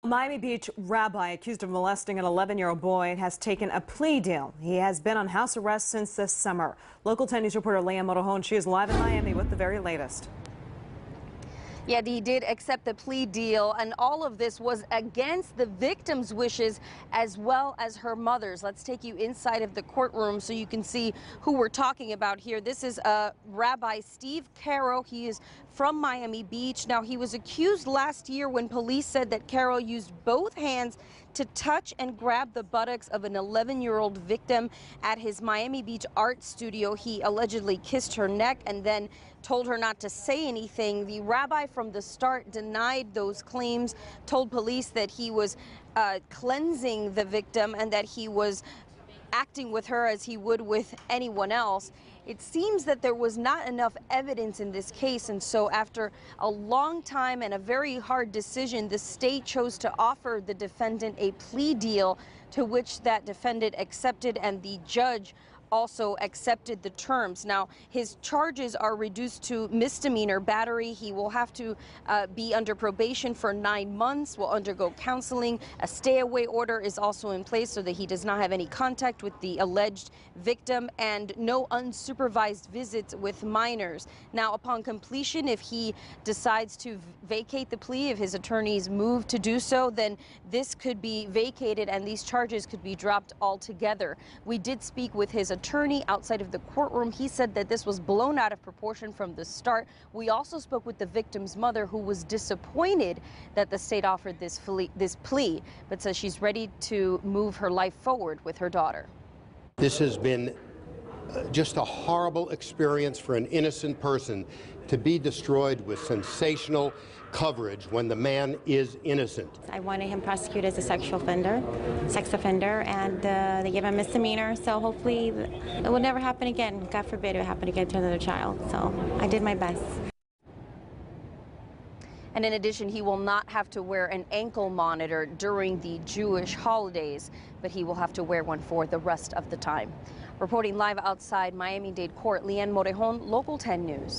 Miami Beach rabbi accused of molesting an 11-year-old boy has taken a plea deal. He has been on house arrest since this summer. Local 10 News reporter Leah Motorhone, she is live in Miami with the very latest. Yeah, he did accept the plea deal, and all of this was against the victim's wishes as well as her mother's. Let's take you inside of the courtroom so you can see who we're talking about here. This is Rabbi Steve Caro. He is from Miami Beach. Now, he was accused last year when police said that Caro used both hands to touch and grab the buttocks of an 11-year-old victim at his Miami Beach art studio. He allegedly kissed her neck and then told her not to say anything. The rabbi from the start denied those claims, told police that he was cleansing the victim and that he was acting with her as he would with anyone else. It seems that there was not enough evidence in this case, and so after a long time and a very hard decision, the state chose to offer the defendant a plea deal, to which that defendant accepted, and the judge also accepted the terms. Now, his charges are reduced to misdemeanor battery. He will have to be under probation for 9 months, will undergo counseling. A stay-away order is also in place so that he does not have any contact with the alleged victim, and no unsupervised visits with minors. Now, upon completion, if he decides to vacate the plea, if his attorneys move to do so, then this could be vacated and these charges could be dropped altogether. We did speak with his attorney outside of the courtroom. He said that this was blown out of proportion from the start. We also spoke with the victim's mother, who was disappointed that the state offered this plea, but says she's ready to move her life forward with her daughter. This has been just a horrible experience for an innocent person to be destroyed with sensational coverage when the man is innocent. I wanted him prosecuted as a sex offender, and they gave him a misdemeanor, so hopefully it will never happen again. God forbid it will happen again to another child, so I did my best. And in addition, he will not have to wear an ankle monitor during the Jewish holidays, but he will have to wear one for the rest of the time. Reporting live outside Miami-Dade Court, Leah Motorhone, Local 10 News.